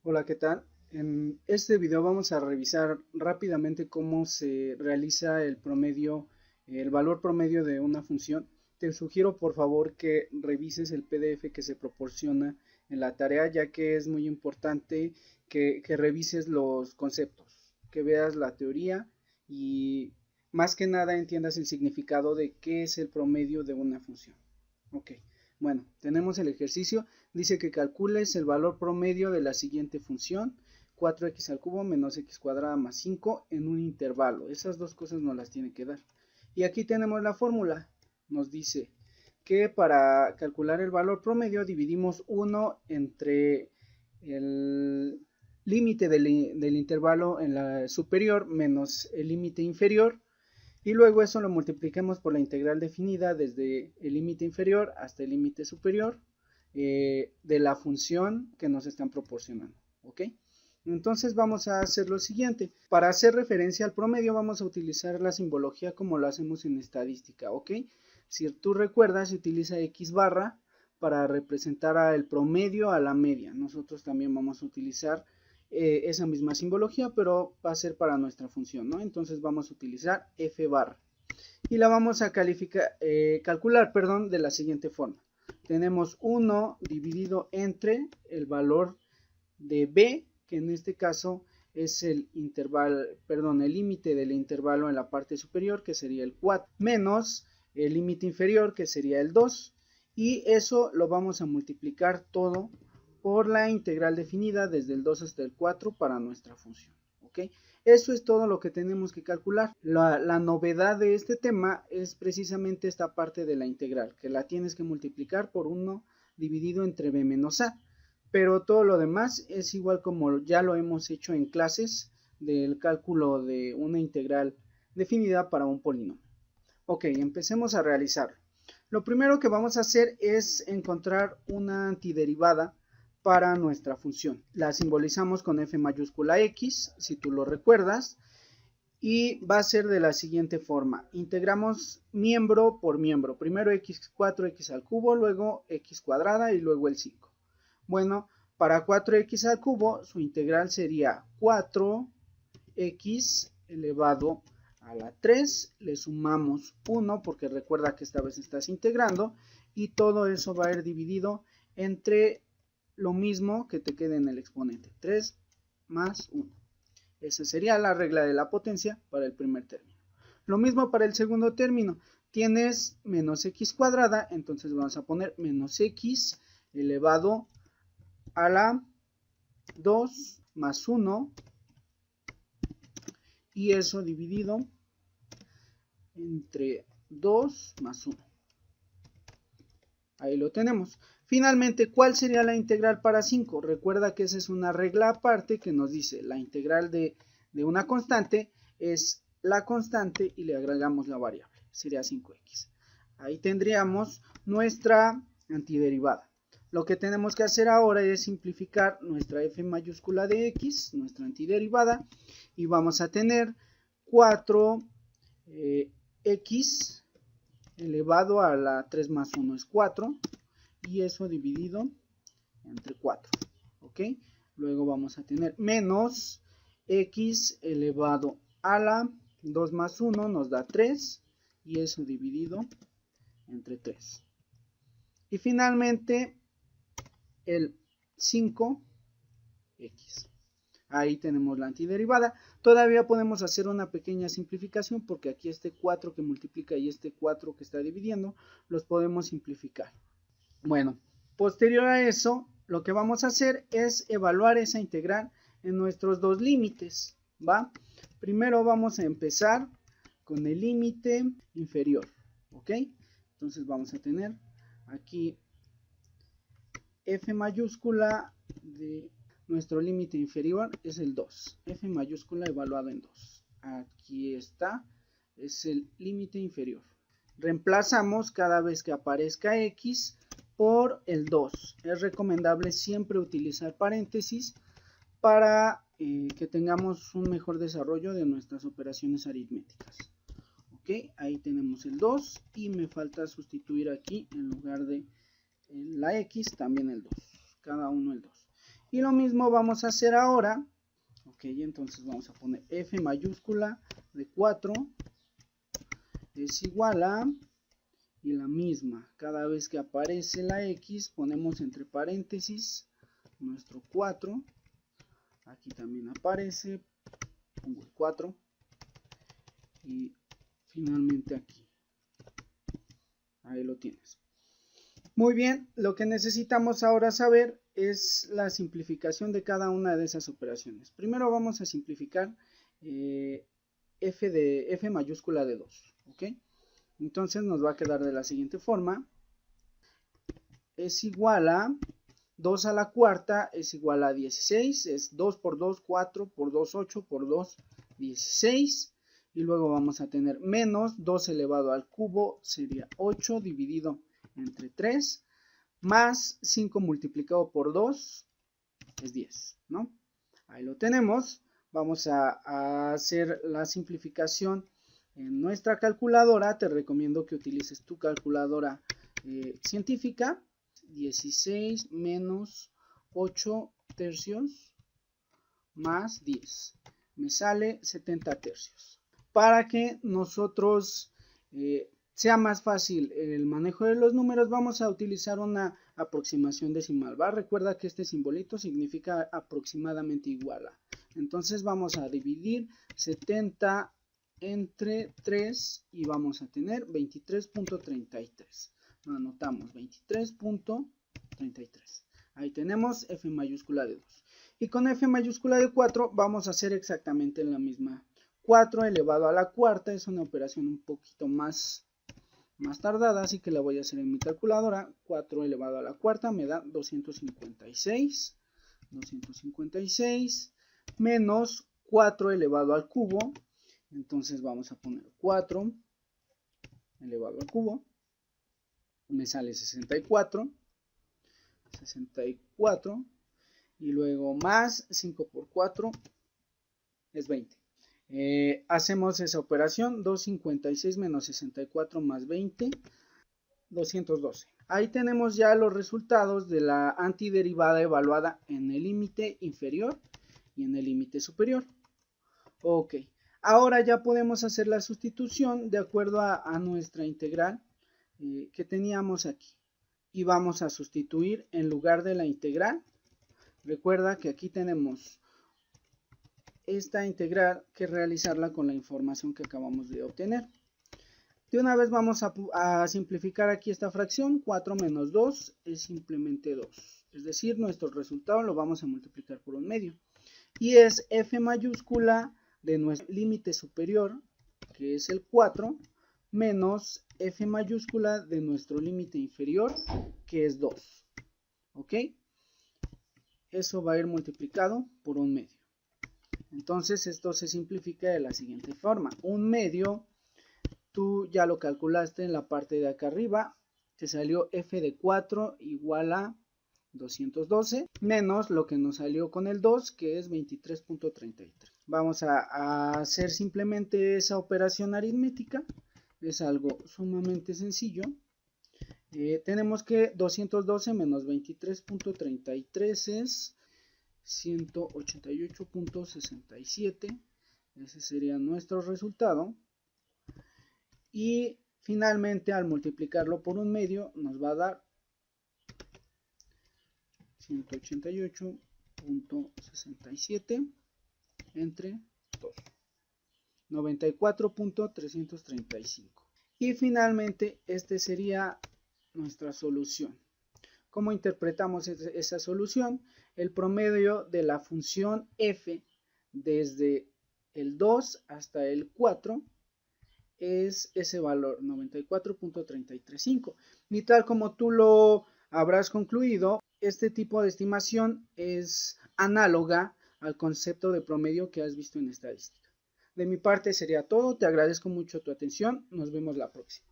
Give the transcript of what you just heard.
Hola, ¿qué tal? En este video vamos a revisar rápidamente cómo se realiza el promedio, el valor promedio de una función. Te sugiero por favor que revises el PDF que se proporciona en la tarea, ya que es muy importante que revises los conceptos, que veas la teoría y más que nada entiendas el significado de qué es el promedio de una función. Ok, bueno, tenemos el ejercicio. Dice que calcules el valor promedio de la siguiente función, 4x al cubo menos x cuadrada más 5 en un intervalo. Esas dos cosas nos las tiene que dar. Y aquí tenemos la fórmula. Nos dice que para calcular el valor promedio dividimos 1 entre el límite del intervalo en la superior menos el límite inferior. Y luego eso lo multiplicamos por la integral definida desde el límite inferior hasta el límite superior de la función que nos están proporcionando. ¿Ok? Entonces vamos a hacer lo siguiente. Para hacer referencia al promedio vamos a utilizar la simbología como lo hacemos en estadística. ¿Ok? Si tú recuerdas, se utiliza X barra para representar al promedio a la media. Nosotros también vamos a utilizar esa misma simbología, pero va a ser para nuestra función, ¿no? Entonces vamos a utilizar f barra y la vamos a calcular de la siguiente forma. Tenemos 1 dividido entre el valor de b, que en este caso es el intervalo, el límite del intervalo en la parte superior, que sería el 4, menos el límite inferior, que sería el 2, y eso lo vamos a multiplicar todo por la integral definida desde el 2 hasta el 4 para nuestra función. ¿Ok? Eso es todo lo que tenemos que calcular. La novedad de este tema es precisamente esta parte de la integral, que la tienes que multiplicar por 1 dividido entre b menos a. Pero todo lo demás es igual como ya lo hemos hecho en clases del cálculo de una integral definida para un polinomio. Ok, empecemos a realizarlo. Lo primero que vamos a hacer es encontrar una antiderivada para nuestra función. La simbolizamos con f mayúscula x, si tú lo recuerdas, y va a ser de la siguiente forma. Integramos miembro por miembro. Primero x4, x al cubo, luego x cuadrada y luego el 5. Bueno, para 4x al cubo, su integral sería 4x elevado a la 3, le sumamos 1 porque recuerda que esta vez estás integrando y todo eso va a ir dividido entre lo mismo que te quede en el exponente, 3 más 1. Esa sería la regla de la potencia para el primer término. Lo mismo para el segundo término. Tienes menos x cuadrada, entonces vamos a poner menos x elevado a la 2 más 1 y eso dividido entre 2 más 1. Ahí lo tenemos. Finalmente, ¿cuál sería la integral para 5? Recuerda que esa es una regla aparte que nos dice la integral de una constante es la constante y le agregamos la variable. Sería 5x. Ahí tendríamos nuestra antiderivada. Lo que tenemos que hacer ahora es simplificar nuestra f mayúscula de x, nuestra antiderivada, y vamos a tener 4x elevado a la 3 más 1 es 4 y eso dividido entre 4. ¿Ok? Luego vamos a tener menos x elevado a la 2 más 1 nos da 3 y eso dividido entre 3. Y finalmente el 5x. Ahí tenemos la antiderivada. Todavía podemos hacer una pequeña simplificación porque aquí este 4 que multiplica y este 4 que está dividiendo los podemos simplificar. Bueno, posterior a eso, lo que vamos a hacer es evaluar esa integral en nuestros dos límites, ¿va? Primero vamos a empezar con el límite inferior, ¿ok? Entonces vamos a tener aquí f mayúscula de nuestro límite inferior es el 2, f mayúscula evaluado en 2. Aquí está, es el límite inferior. Reemplazamos cada vez que aparezca x por el 2. Es recomendable siempre utilizar paréntesis para que tengamos un mejor desarrollo de nuestras operaciones aritméticas. Ok, ahí tenemos el 2 y me falta sustituir aquí en lugar de la x también el 2. Cada uno el 2. Y lo mismo vamos a hacer ahora. Ok, entonces vamos a poner f mayúscula de 4 es igual a, y la misma, cada vez que aparece la x ponemos entre paréntesis nuestro 4, aquí también aparece, pongo el 4 y finalmente aquí, ahí lo tienes. Muy bien, lo que necesitamos ahora saber es la simplificación de cada una de esas operaciones. Primero vamos a simplificar f mayúscula de 2, ¿ok? Entonces nos va a quedar de la siguiente forma. Es igual a 2 a la cuarta es igual a 16, es 2 por 2, 4 por 2, 8 por 2, 16. Y luego vamos a tener menos 2 elevado al cubo sería 8 dividido entre 3, más 5 multiplicado por 2 es 10, ¿no? Ahí lo tenemos. Vamos a hacer la simplificación en nuestra calculadora. Te recomiendo que utilices tu calculadora científica. 16 menos 8 tercios más 10. Me sale 70 tercios. Para que nosotros sea más fácil el manejo de los números, vamos a utilizar una aproximación decimal, ¿va? Recuerda que este simbolito significa aproximadamente igual a. Entonces vamos a dividir 70 entre 3 y vamos a tener 23.33. Lo anotamos, 23.33. Ahí tenemos f mayúscula de 2. Y con f mayúscula de 4 vamos a hacer exactamente la misma. 4 elevado a la cuarta es una operación un poquito más tardada, así que la voy a hacer en mi calculadora. 4 elevado a la cuarta me da 256. 256 menos 4 elevado al cubo. Entonces vamos a poner 4 elevado al cubo. Me sale 64. 64. Y luego más 5 por 4 es 20. Hacemos esa operación, 256 menos 64 más 20, 212. Ahí tenemos ya los resultados de la antiderivada evaluada en el límite inferior y en el límite superior. Ok, ahora ya podemos hacer la sustitución de acuerdo a nuestra integral que teníamos aquí. Y vamos a sustituir en lugar de la integral. Recuerda que aquí tenemos esta integral que realizarla con la información que acabamos de obtener. De una vez vamos a simplificar aquí esta fracción. 4 menos 2 es simplemente 2. Es decir, nuestro resultado lo vamos a multiplicar por un medio. Y es f mayúscula de nuestro límite superior, que es el 4, menos f mayúscula de nuestro límite inferior, que es 2. ¿Ok? Eso va a ir multiplicado por un medio. Entonces esto se simplifica de la siguiente forma. Un medio, tú ya lo calculaste en la parte de acá arriba, te salió f de 4 igual a 212, menos lo que nos salió con el 2, que es 23.33. Vamos a hacer simplemente esa operación aritmética, es algo sumamente sencillo. Tenemos que 212 menos 23.33 es 188.67, ese sería nuestro resultado. Y finalmente al multiplicarlo por un medio nos va a dar 188.67 entre 2, 94.335. Y finalmente este sería nuestra solución. ¿Cómo interpretamos esa solución? El promedio de la función f desde el 2 hasta el 4 es ese valor, 94.335. Y tal como tú lo habrás concluido, este tipo de estimación es análoga al concepto de promedio que has visto en estadística. De mi parte sería todo, te agradezco mucho tu atención, nos vemos la próxima.